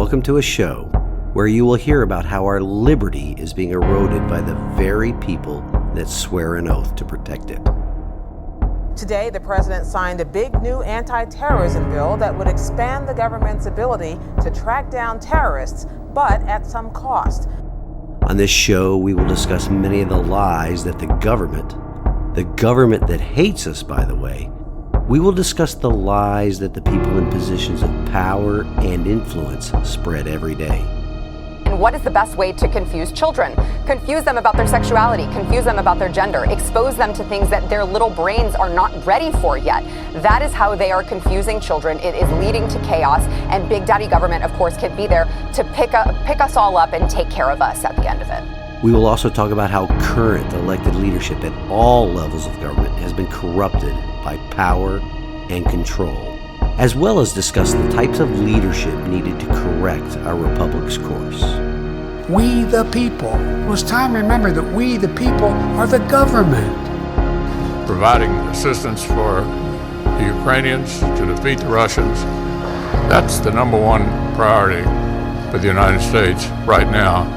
welcome to a show where you will hear about how our liberty is being eroded by the very people that swear an oath to protect it. Today, the president signed a big new anti-terrorism bill that would expand the government's ability to track down terrorists, but at some cost. On this show, we will discuss many of the lies that the government that hates us, by the way, we will discuss the lies that the people in positions of power and influence spread every day. And what is the best way to confuse children? Confuse them about their sexuality, confuse them about their gender, expose them to things that their little brains are not ready for yet. That is how they are confusing children. It is leading to chaos, and Big Daddy government, of course, can be there to pick us all up and take care of us at the end of it. We will also talk about how current elected leadership at all levels of government has been corrupted by power and control, as well as discuss the types of leadership needed to correct our republic's course. We the people. It was time to remember that we the people are the government. Providing assistance for the Ukrainians to defeat the Russians, that's the number one priority for the United States right now.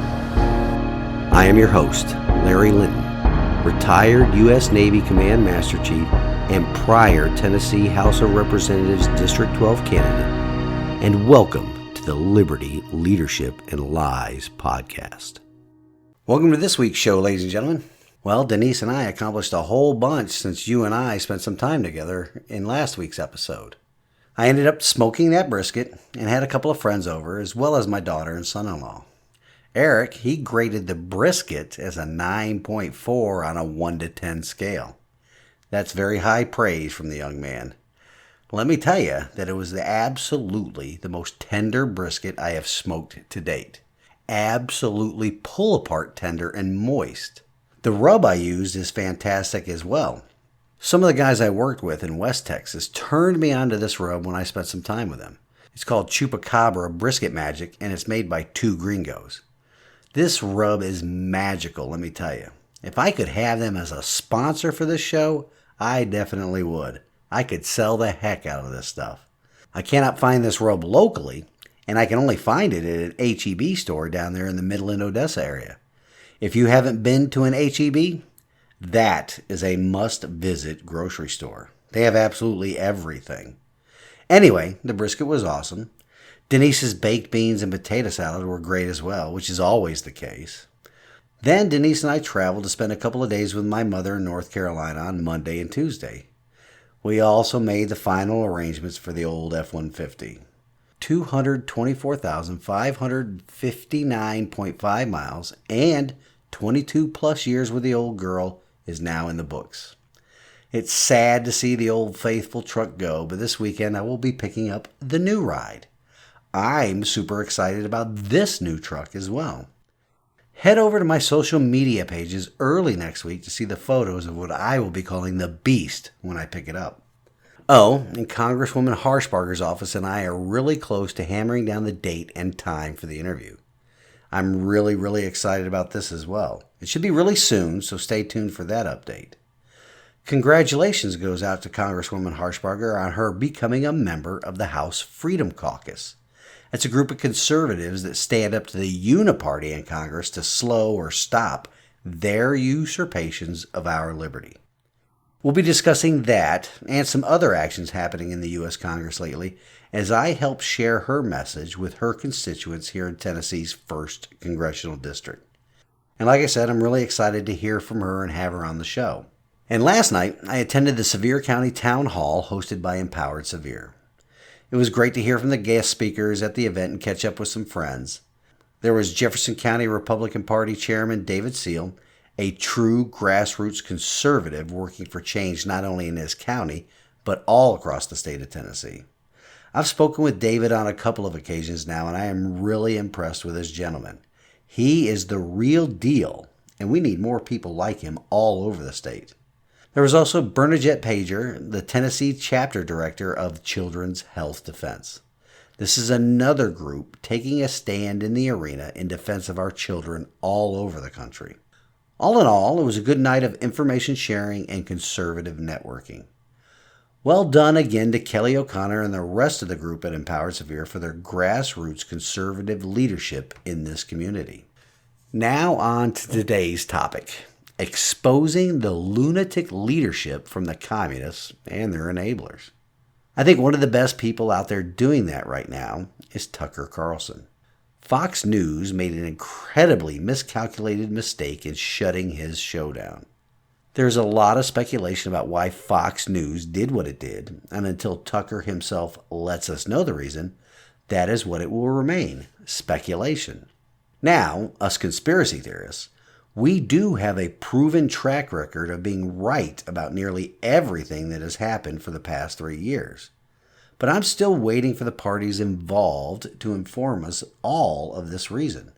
I am your host, Larry Linton, retired U.S. Navy Command Master Chief and prior Tennessee House of Representatives District 12 candidate, and welcome to the Liberty, Leadership, and Lies podcast. Welcome to this week's show, ladies and gentlemen. Well, Denise and I accomplished a whole bunch since you and I spent some time together in last week's episode. I ended up smoking that brisket and had a couple of friends over, as well as my daughter and son-in-law. Eric, he graded the brisket as a 9.4 on a 1 to 10 scale. That's very high praise from the young man. Let me tell you that it was absolutely the most tender brisket I have smoked to date. Absolutely pull-apart tender and moist. The rub I used is fantastic as well. Some of the guys I worked with in West Texas turned me onto this rub when I spent some time with them. It's called Chupacabra Brisket Magic, and it's made by two gringos. This rub is magical, let me tell you. If I could have them as a sponsor for this show, I definitely would. I could sell the heck out of this stuff. I cannot find this rub locally, and I can only find it at an H-E-B store down there in the Midland, Odessa area. If you haven't been to an H-E-B, that is a must-visit grocery store. They have absolutely everything. Anyway, the brisket was awesome. Denise's baked beans and potato salad were great as well, which is always the case. Then Denise and I traveled to spend a couple of days with my mother in North Carolina on Monday and Tuesday. We also made the final arrangements for the old F-150. 224,559.5 miles and 22 plus years with the old girl is now in the books. It's sad to see the old faithful truck go, but this weekend I will be picking up the new ride. I'm super excited about this new truck as well. Head over to my social media pages early next week to see the photos of what I will be calling the Beast when I pick it up. Oh, and Congresswoman Harshbarger's office and I are really close to hammering down the date and time for the interview. I'm really excited about this as well. It should be really soon, so stay tuned for that update. Congratulations goes out to Congresswoman Harshbarger on her becoming a member of the House Freedom Caucus. It's a group of conservatives that stand up to the uniparty in Congress to slow or stop their usurpations of our liberty. We'll be discussing that and some other actions happening in the U.S. Congress lately as I help share her message with her constituents here in Tennessee's 1st Congressional District. And like I said, I'm really excited to hear from her and have her on the show. And last night, I attended the Sevier County Town Hall hosted by Empowered Sevier. It was great to hear from the guest speakers at the event and catch up with some friends. There was Jefferson County Republican Party Chairman David Seal, a true grassroots conservative working for change not only in his county, but all across the state of Tennessee. I've spoken with David on a couple of occasions now, and I am really impressed with this gentleman. He is the real deal, and we need more people like him all over the state. There was also Bernadette Pager, the Tennessee chapter director of Children's Health Defense. This is another group taking a stand in the arena in defense of our children all over the country. All in all, it was a good night of information sharing and conservative networking. Well done again to Kelly O'Connor and the rest of the group at Empowered Severe for their grassroots conservative leadership in this community. Now on to today's topic, exposing the lunatic leadership from the communists and their enablers. I think one of the best people out there doing that right now is Tucker Carlson. Fox News made an incredibly miscalculated mistake in shutting his show down. There's a lot of speculation about why Fox News did what it did, and until Tucker himself lets us know the reason, that is what it will remain, speculation. Now, us conspiracy theorists, we do have a proven track record of being right about nearly everything that has happened for the past 3 years. But I'm still waiting for the parties involved to inform us all of this reason.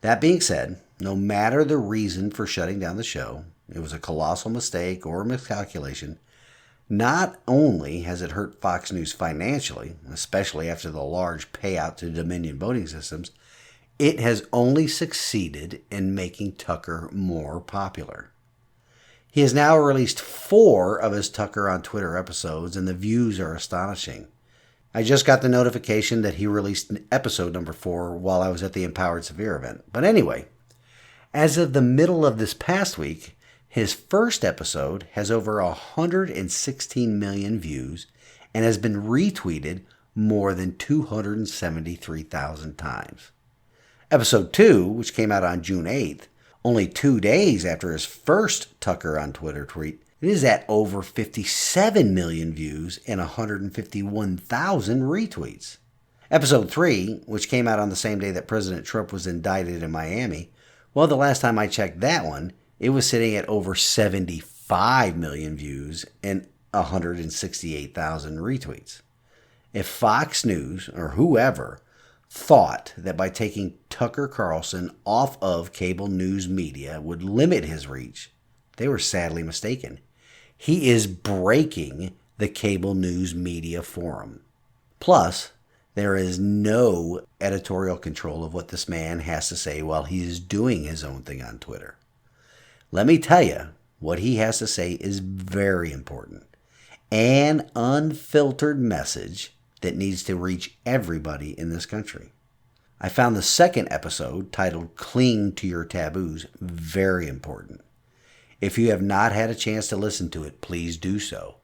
That being said, no matter the reason for shutting down the show, it was a colossal mistake or miscalculation. Not only has it hurt Fox News financially, especially after the large payout to Dominion Voting Systems, it has only succeeded in making Tucker more popular. He has now released 4 of his Tucker on Twitter episodes, and the views are astonishing. I just got the notification that he released episode number 4 while I was at the Empowered Severe event. But anyway, as of the middle of this past week, his first episode has over 116 million views and has been retweeted more than 273,000 times. Episode 2, which came out on June 8th, only 2 days after his first Tucker on Twitter tweet, it is at over 57 million views and 151,000 retweets. Episode 3, which came out on the same day that President Trump was indicted in Miami, well, the last time I checked that one, it was sitting at over 75 million views and 168,000 retweets. If Fox News or whoever thought that by taking Tucker Carlson off of cable news media would limit his reach, they were sadly mistaken. He is breaking the cable news media forum. Plus, there is no editorial control of what this man has to say while he is doing his own thing on Twitter. Let me tell you, what he has to say is very important. An unfiltered message that needs to reach everybody in this country. I found the second episode, titled Cling to Your Taboos, very important. If you have not had a chance to listen to it, please do so.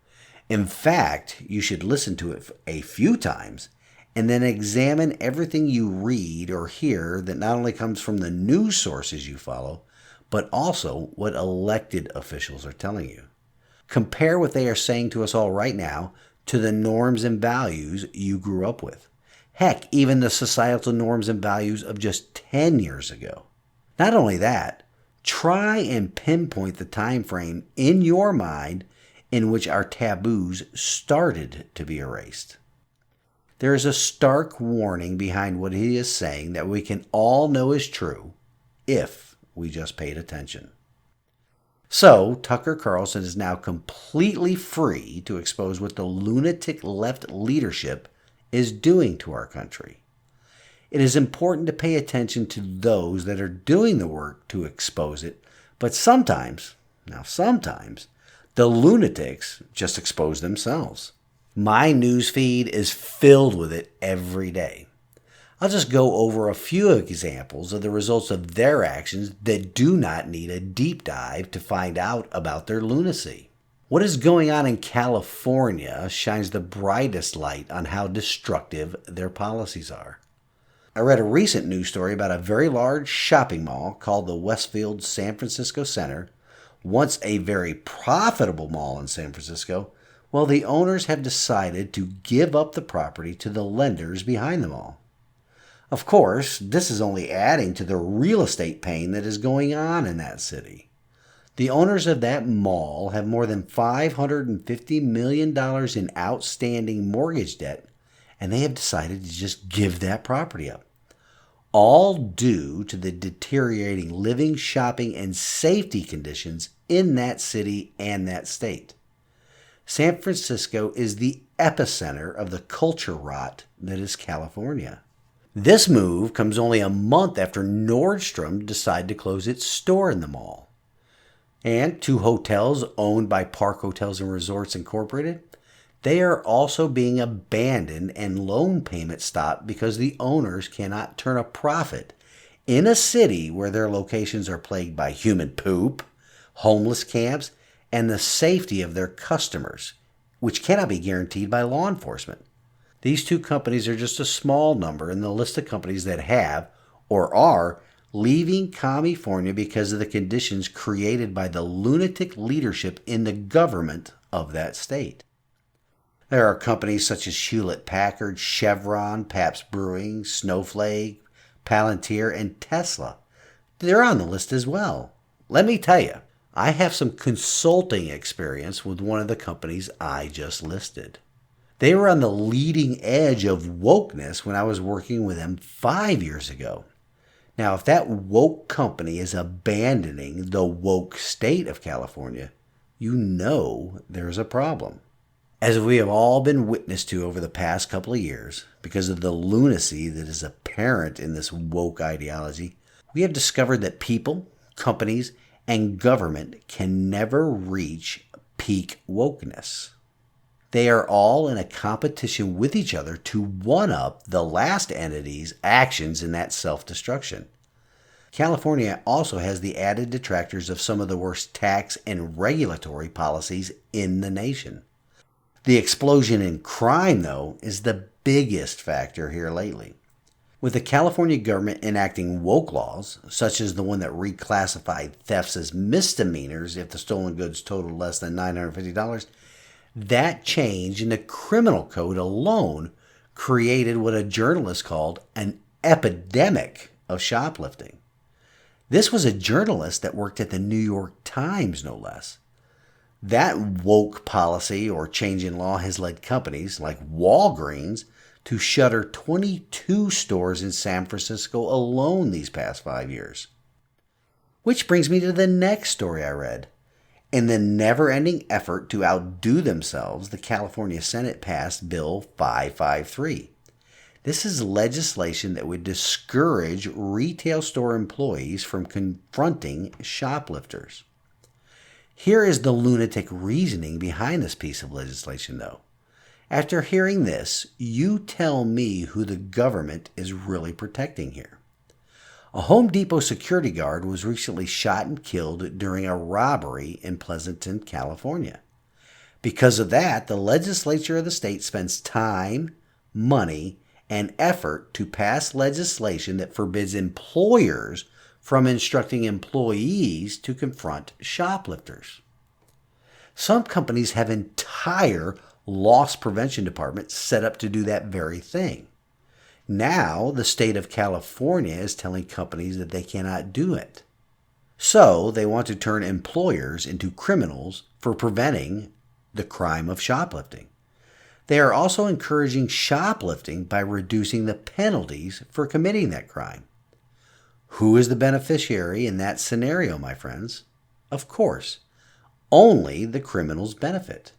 In fact, you should listen to it a few times and then examine everything you read or hear that not only comes from the news sources you follow, but also what elected officials are telling you. Compare what they are saying to us all right now to the norms and values you grew up with. Heck, even the societal norms and values of just 10 years ago. Not only that, try and pinpoint the time frame in your mind in which our taboos started to be erased. There is a stark warning behind what he is saying that we can all know is true if we just paid attention. So, Tucker Carlson is now completely free to expose what the lunatic left leadership is doing to our country. It is important to pay attention to those that are doing the work to expose it, but sometimes, the lunatics just expose themselves. My news feed is filled with it every day. I'll just go over a few examples of the results of their actions that do not need a deep dive to find out about their lunacy. What is going on in California shines the brightest light on how destructive their policies are. I read a recent news story about a very large shopping mall called the Westfield San Francisco Center, once a very profitable mall in San Francisco. Well, the owners have decided to give up the property to the lenders behind the mall. Of course, this is only adding to the real estate pain that is going on in that city. The owners of that mall have more than $550 million in outstanding mortgage debt, and they have decided to just give that property up. All due to the deteriorating living, shopping, and safety conditions in that city and that state. San Francisco is the epicenter of the culture rot that is California. This move comes only a month after Nordstrom decided to close its store in the mall. And 2 hotels owned by Park Hotels and Resorts Incorporated, They are also being abandoned and loan payments stopped because the owners cannot turn a profit in a city where their locations are plagued by human poop, homeless camps, and the safety of their customers, which cannot be guaranteed by law enforcement. These two companies are just a small number in the list of companies that have or are leaving California because of the conditions created by the lunatic leadership in the government of that state. There are companies such as Hewlett-Packard, Chevron, Pabst Brewing, Snowflake, Palantir, and Tesla. They're on the list as well. Let me tell you, I have some consulting experience with one of the companies I just listed. They were on the leading edge of wokeness when I was working with them 5 years ago. Now, if that woke company is abandoning the woke state of California, you know there's a problem. As we have all been witness to over the past couple of years, because of the lunacy that is apparent in this woke ideology, we have discovered that people, companies, and government can never reach peak wokeness. They are all in a competition with each other to one-up the last entity's actions in that self-destruction. California also has the added detractors of some of the worst tax and regulatory policies in the nation. The explosion in crime, though, is the biggest factor here lately. With the California government enacting woke laws, such as the one that reclassified thefts as misdemeanors if the stolen goods totaled less than $950, that change in the criminal code alone created what a journalist called an epidemic of shoplifting. This was a journalist that worked at the New York Times, no less. That woke policy or change in law has led companies like Walgreens to shutter 22 stores in San Francisco alone these past 5 years. Which brings me to the next story I read. In the never-ending effort to outdo themselves, the California Senate passed Bill 553. This is legislation that would discourage retail store employees from confronting shoplifters. Here is the lunatic reasoning behind this piece of legislation, though. After hearing this, you tell me who the government is really protecting here. A Home Depot security guard was recently shot and killed during a robbery in Pleasanton, California. Because of that, the legislature of the state spends time, money, and effort to pass legislation that forbids employers from instructing employees to confront shoplifters. Some companies have entire loss prevention departments set up to do that very thing. Now, the state of California is telling companies that they cannot do it. So, they want to turn employers into criminals for preventing the crime of shoplifting. They are also encouraging shoplifting by reducing the penalties for committing that crime. Who is the beneficiary in that scenario, my friends? Of course, only the criminals benefit.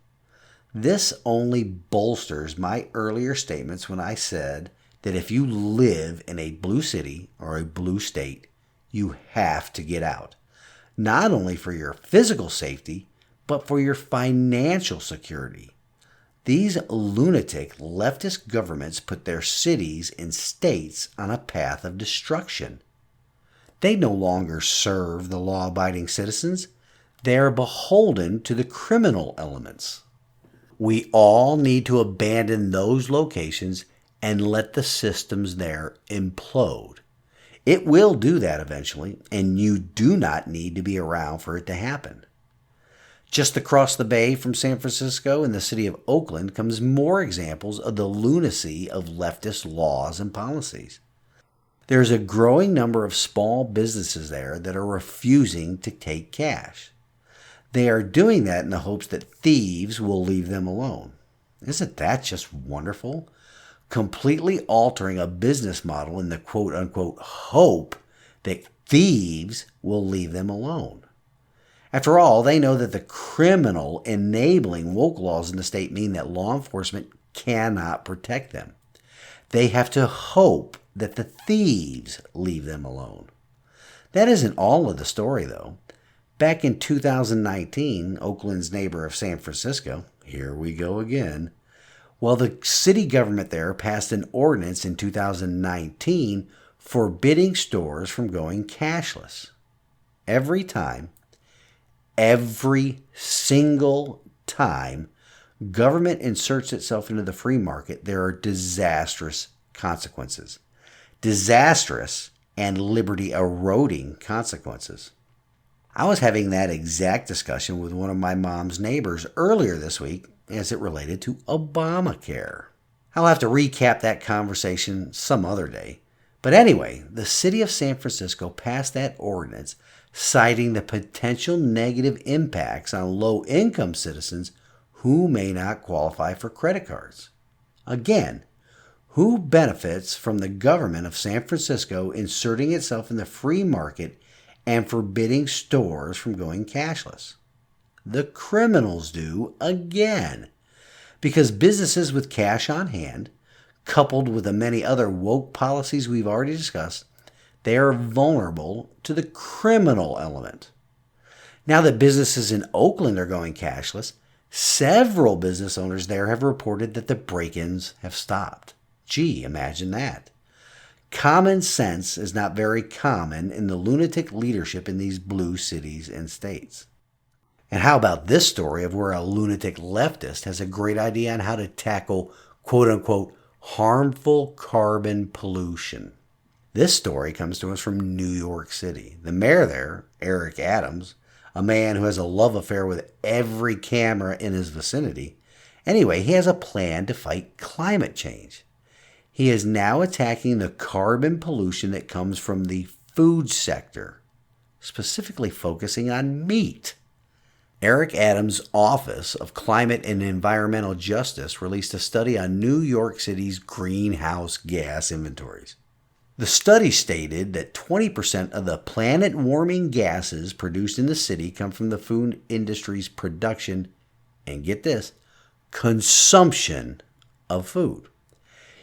This only bolsters my earlier statements when I said that if you live in a blue city or a blue state, you have to get out. Not only for your physical safety, but for your financial security. These lunatic leftist governments put their cities and states on a path of destruction. They no longer serve the law-abiding citizens. They are beholden to the criminal elements. We all need to abandon those locations and let the systems there implode. It will do that eventually, and you do not need to be around for it to happen. Just across the bay from San Francisco in the city of Oakland comes more examples of the lunacy of leftist laws and policies. There's a growing number of small businesses there that are refusing to take cash. They are doing that in the hopes that thieves will leave them alone. Isn't that just wonderful? Completely altering a business model in the quote-unquote hope that thieves will leave them alone. After all, they know that the criminal enabling woke laws in the state mean that law enforcement cannot protect them. They have to hope that the thieves leave them alone. That isn't all of the story, though. Back in 2019, Oakland's neighbor of San Francisco, here we go again, well, the city government there passed an ordinance in 2019 forbidding stores from going cashless. Every single time government inserts itself into the free market, there are disastrous consequences. Disastrous and liberty-eroding consequences. I was having that exact discussion with one of my mom's neighbors earlier this week as it related to Obamacare. I'll have to recap that conversation some other day. But anyway, the city of San Francisco passed that ordinance citing the potential negative impacts on low-income citizens who may not qualify for credit cards. Again, who benefits from the government of San Francisco inserting itself in the free market and forbidding stores from going cashless? The criminals do, again, because businesses with cash on hand, coupled with the many other woke policies we've already discussed, they are vulnerable to the criminal element. Now that businesses in Oakland are going cashless, several business owners there have reported that the break-ins have stopped. Gee, imagine that. Common sense is not very common in the lunatic leadership in these blue cities and states. And how about this story of where a lunatic leftist has a great idea on how to tackle quote-unquote harmful carbon pollution? This story comes to us from New York City. The mayor there, Eric Adams, a man who has a love affair with every camera in his vicinity, anyway, he has a plan to fight climate change. He is now attacking the carbon pollution that comes from the food sector, specifically focusing on meat. Eric Adams' Office of Climate and Environmental Justice released a study on New York City's greenhouse gas inventories. The study stated that 20% of the planet-warming gases produced in the city come from the food industry's production, and get this, consumption of food.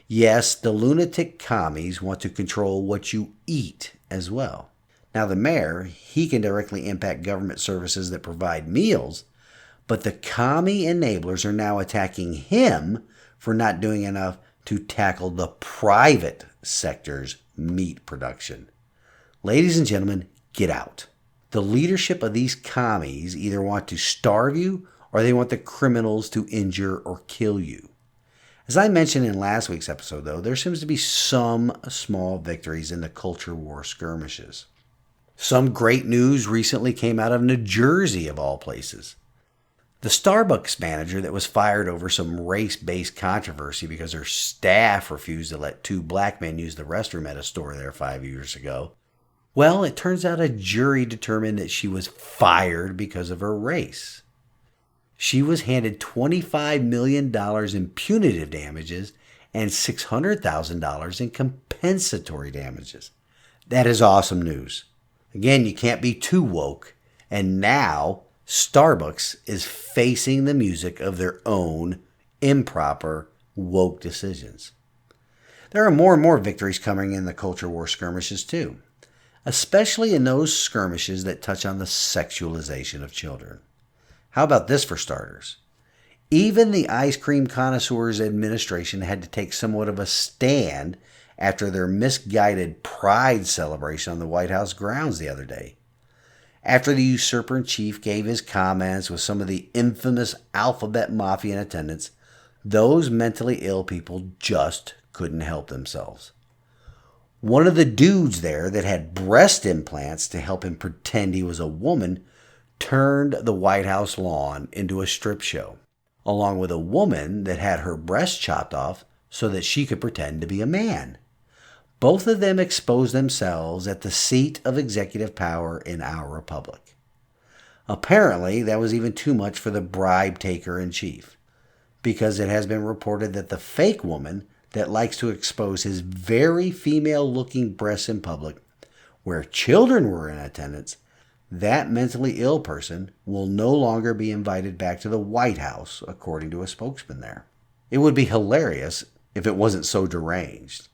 Yes, the lunatic commies want to control what you eat as well. Now, the mayor, he can directly impact government services that provide meals, but the commie enablers are now attacking him for not doing enough to tackle the private sector's meat production. Ladies and gentlemen, get out. The leadership of these commies either want to starve you or they want the criminals to injure or kill you. As I mentioned in last week's episode, though, there seems to be some small victories in the culture war skirmishes. Some great news recently came out of New Jersey, of all places. The Starbucks manager that was fired over some race-based controversy because her staff refused to let two black men use the restroom at a store there 5 years ago. Well, it turns out a jury determined that she was fired because of her race. She was handed $25 million in punitive damages and $600,000 in compensatory damages. That is awesome news. Again, you can't be too woke, and now Starbucks is facing the music of their own improper woke decisions. There are more and more victories coming in the culture war skirmishes too, especially in those skirmishes that touch on the sexualization of children. How about this for starters? Even the Ice Cream Connoisseurs Administration had to take somewhat of a stand after their misguided pride celebration on the White House grounds the other day. After the usurper-in-chief gave his comments with some of the infamous alphabet mafia in attendance, those mentally ill people just couldn't help themselves. One of the dudes there that had breast implants to help him pretend he was a woman turned the White House lawn into a strip show, along with a woman that had her breast chopped off so that she could pretend to be a man. Both of them exposed themselves at the seat of executive power in our republic. Apparently, that was even too much for the bribe taker in chief, because it has been reported that the fake woman that likes to expose his very female-looking breasts in public, where children were in attendance, that mentally ill person will no longer be invited back to the White House, according to a spokesman there. It would be hilarious if it wasn't so deranged.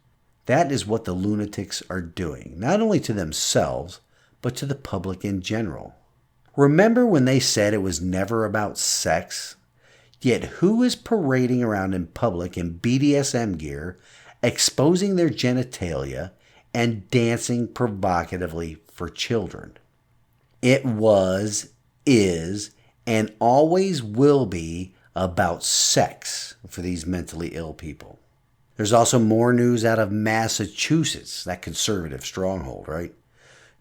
That is what the lunatics are doing, not only to themselves, but to the public in general. Remember when they said it was never about sex? Yet who is parading around in public in BDSM gear, exposing their genitalia, and dancing provocatively for children? It was, is, and always will be about sex for these mentally ill people. There's also more news out of Massachusetts, that conservative stronghold, right?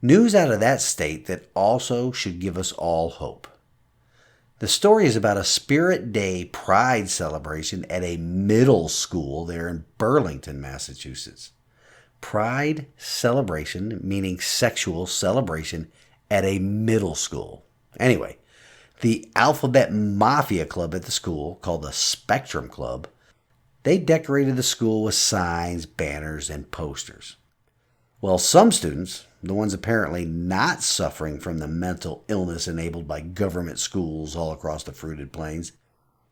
News out of that state that also should give us all hope. The story is about a Spirit Day Pride celebration at a middle school there in Burlington, Massachusetts. Pride celebration, meaning sexual celebration at a middle school. Anyway, the Alphabet Mafia Club at the school, called the Spectrum Club, they decorated the school with signs, banners, and posters. Well, some students, the ones apparently not suffering from the mental illness enabled by government schools all across the fruited plains,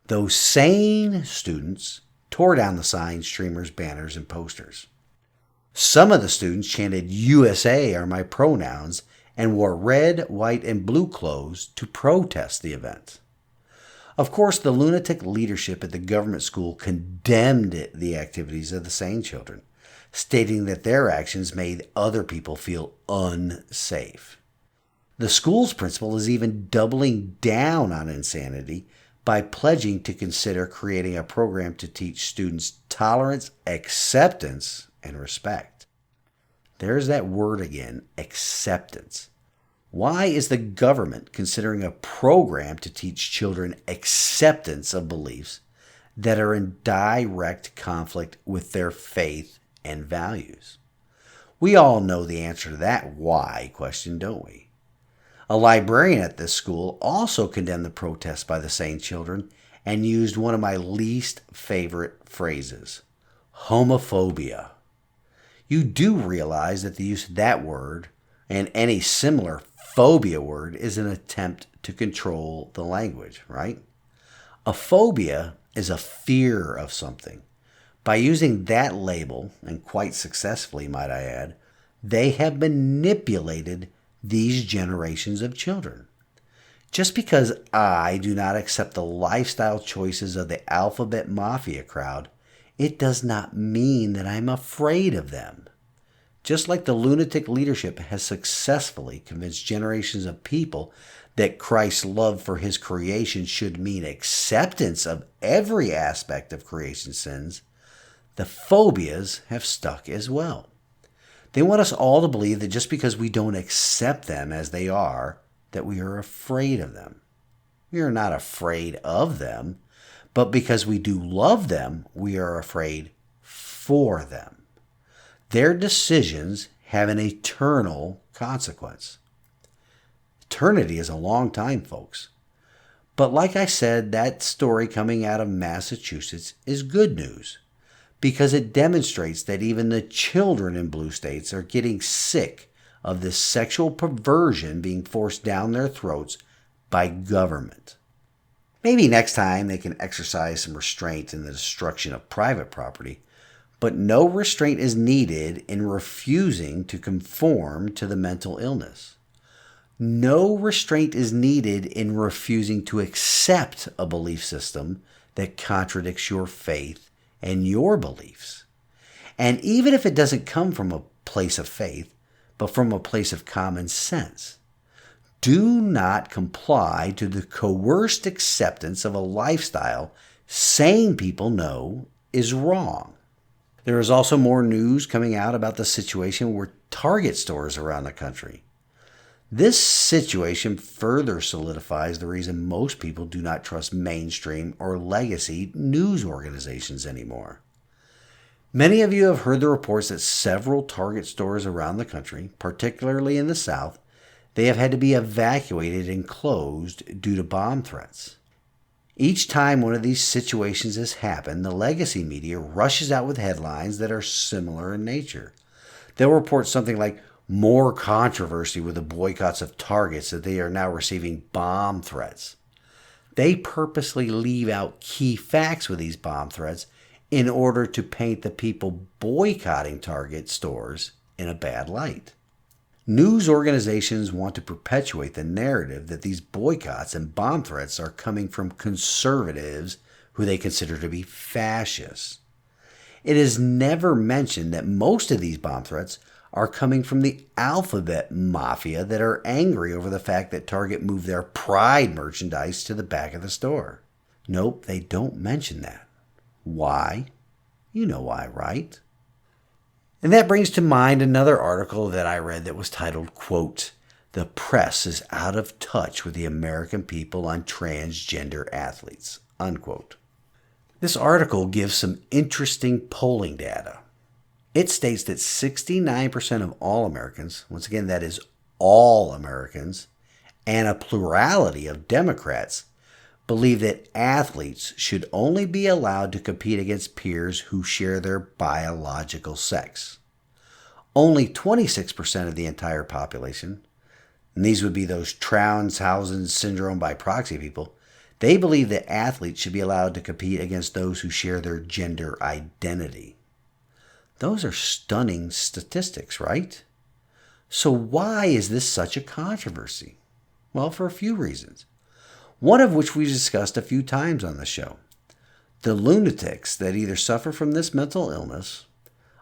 those sane students tore down the signs, streamers, banners, and posters. Some of the students chanted "USA are my pronouns" and wore red, white, and blue clothes to protest the event. Of course, the lunatic leadership at the government school condemned the activities of the sane children, stating that their actions made other people feel unsafe. The school's principal is even doubling down on insanity by pledging to consider creating a program to teach students tolerance, acceptance, and respect. There's that word again, acceptance. Why is the government considering a program to teach children acceptance of beliefs that are in direct conflict with their faith and values? We all know the answer to that why question, don't we? A librarian at this school also condemned the protest by the sane children and used one of my least favorite phrases, homophobia. You do realize that the use of that word and any similar phobia word is an attempt to control the language, right? A phobia is a fear of something. By using that label, and quite successfully, might I add, they have manipulated these generations of children. Just because I do not accept the lifestyle choices of the Alphabet Mafia crowd, it does not mean that I'm afraid of them. Just like the lunatic leadership has successfully convinced generations of people that Christ's love for his creation should mean acceptance of every aspect of creation sins, the phobias have stuck as well. They want us all to believe that just because we don't accept them as they are, that we are afraid of them. We are not afraid of them, but because we do love them, we are afraid for them. Their decisions have an eternal consequence. Eternity is a long time, folks. But like I said, that story coming out of Massachusetts is good news because it demonstrates that even the children in blue states are getting sick of this sexual perversion being forced down their throats by government. Maybe next time they can exercise some restraint in the destruction of private property, but no restraint is needed in refusing to conform to the mental illness. No restraint is needed in refusing to accept a belief system that contradicts your faith and your beliefs. And even if it doesn't come from a place of faith, but from a place of common sense, do not comply to the coerced acceptance of a lifestyle sane people know is wrong. There is also more news coming out about the situation with Target stores around the country. This situation further solidifies the reason most people do not trust mainstream or legacy news organizations anymore. Many of you have heard the reports that several Target stores around the country, particularly in the South, they have had to be evacuated and closed due to bomb threats. Each time one of these situations has happened, the legacy media rushes out with headlines that are similar in nature. They'll report something like, more controversy with the boycotts of Targets that they are now receiving bomb threats. They purposely leave out key facts with these bomb threats in order to paint the people boycotting Target stores in a bad light. News organizations want to perpetuate the narrative that these boycotts and bomb threats are coming from conservatives who they consider to be fascists. It is never mentioned that most of these bomb threats are coming from the alphabet mafia that are angry over the fact that Target moved their Pride merchandise to the back of the store. Nope, they don't mention that. Why? You know why, right? And that brings to mind another article that I read that was titled, quote, "The press is out of touch with the American people on transgender athletes," unquote. This article gives some interesting polling data. It states that 69% of all Americans, once again that is all Americans, and a plurality of Democrats believe that athletes should only be allowed to compete against peers who share their biological sex. Only 26% of the entire population, and these would be those Trounshausen syndrome by proxy people, they believe that athletes should be allowed to compete against those who share their gender identity. Those are stunning statistics, right? So why is this such a controversy? Well, for a few reasons. One of which we discussed a few times on the show. The lunatics that either suffer from this mental illness,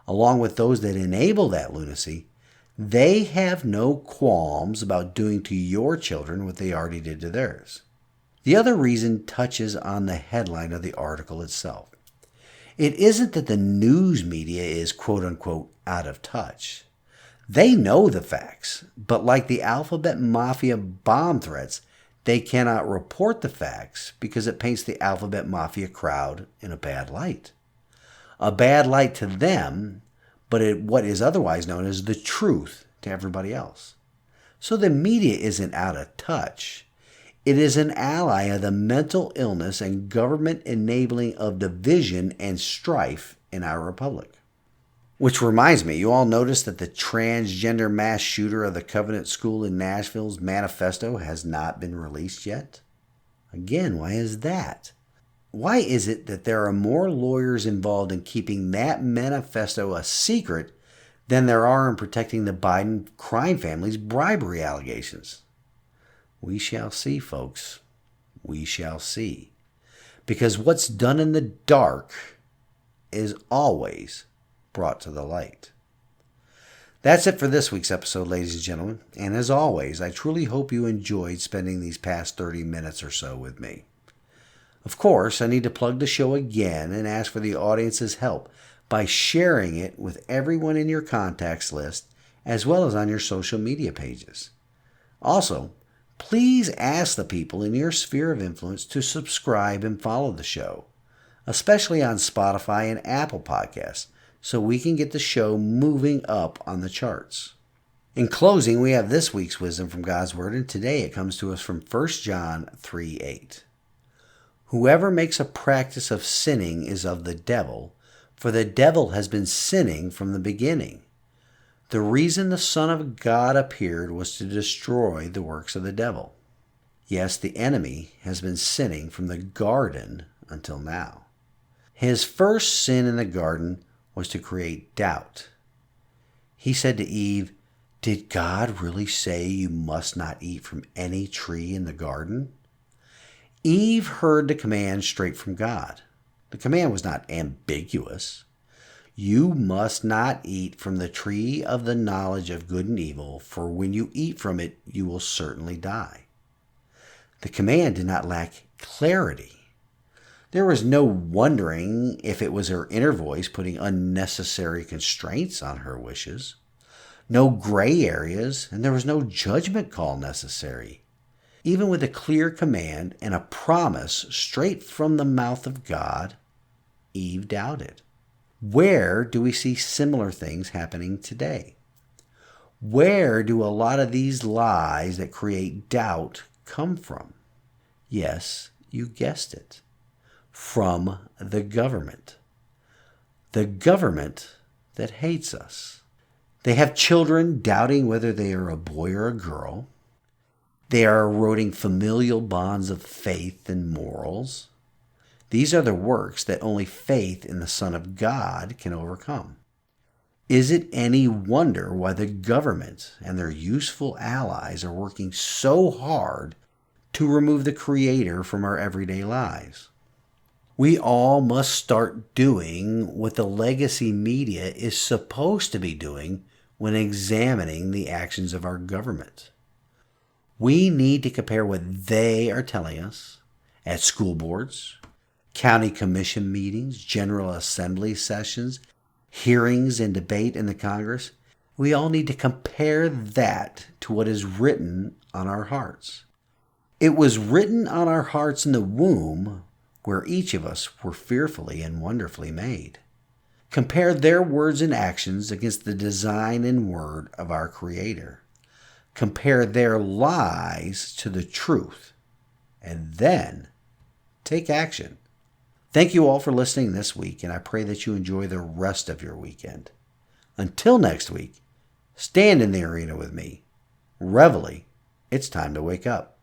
along with those that enable that lunacy, they have no qualms about doing to your children what they already did to theirs. The other reason touches on the headline of the article itself. It isn't that the news media is quote-unquote out of touch. They know the facts, but like the alphabet mafia bomb threats, they cannot report the facts because it paints the alphabet mafia crowd in a bad light. A bad light to them, but what is otherwise known as the truth to everybody else. So the media isn't out of touch. It is an ally of the mental illness and government enabling of division and strife in our republic. Which reminds me, you all noticed that the transgender mass shooter of the Covenant School in Nashville's manifesto has not been released yet? Again, why is that? Why is it that there are more lawyers involved in keeping that manifesto a secret than there are in protecting the Biden crime family's bribery allegations? We shall see, folks. We shall see. Because what's done in the dark is always brought to the light. That's it for this week's episode, ladies and gentlemen. And as always, I truly hope you enjoyed spending these past 30 minutes or so with me. Of course, I need to plug the show again and ask for the audience's help by sharing it with everyone in your contacts list as well as on your social media pages. Also, please ask the people in your sphere of influence to subscribe and follow the show, especially on Spotify and Apple Podcasts, so we can get the show moving up on the charts. In closing, we have this week's wisdom from God's Word, and today it comes to us from 1 John 3:8. Whoever makes a practice of sinning is of the devil, for the devil has been sinning from the beginning. The reason the Son of God appeared was to destroy the works of the devil. Yes, the enemy has been sinning from the garden until now. His first sin in the garden was to create doubt. He said to Eve, "Did God really say you must not eat from any tree in the garden?" Eve heard the command straight from God. The command was not ambiguous. You must not eat from the tree of the knowledge of good and evil, for when you eat from it, you will certainly die. The command did not lack clarity. There was no wondering if it was her inner voice putting unnecessary constraints on her wishes. No gray areas, and there was no judgment call necessary. Even with a clear command and a promise straight from the mouth of God, Eve doubted. Where do we see similar things happening today? Where do a lot of these lies that create doubt come from? Yes, you guessed it. From the government. The government that hates us. They have children doubting whether they are a boy or a girl. They are eroding familial bonds of faith and morals. These are the works that only faith in the Son of God can overcome. Is it any wonder why the government and their useful allies are working so hard to remove the Creator from our everyday lives? We all must start doing what the legacy media is supposed to be doing when examining the actions of our government. We need to compare what they are telling us at school boards, county commission meetings, general assembly sessions, hearings and debate in the Congress. We all need to compare that to what is written on our hearts. It was written on our hearts in the womb, where each of us were fearfully and wonderfully made. Compare their words and actions against the design and word of our Creator. Compare their lies to the truth, and then take action. Thank you all for listening this week, and I pray that you enjoy the rest of your weekend. Until next week, stand in the arena with me. Reveille, it's time to wake up.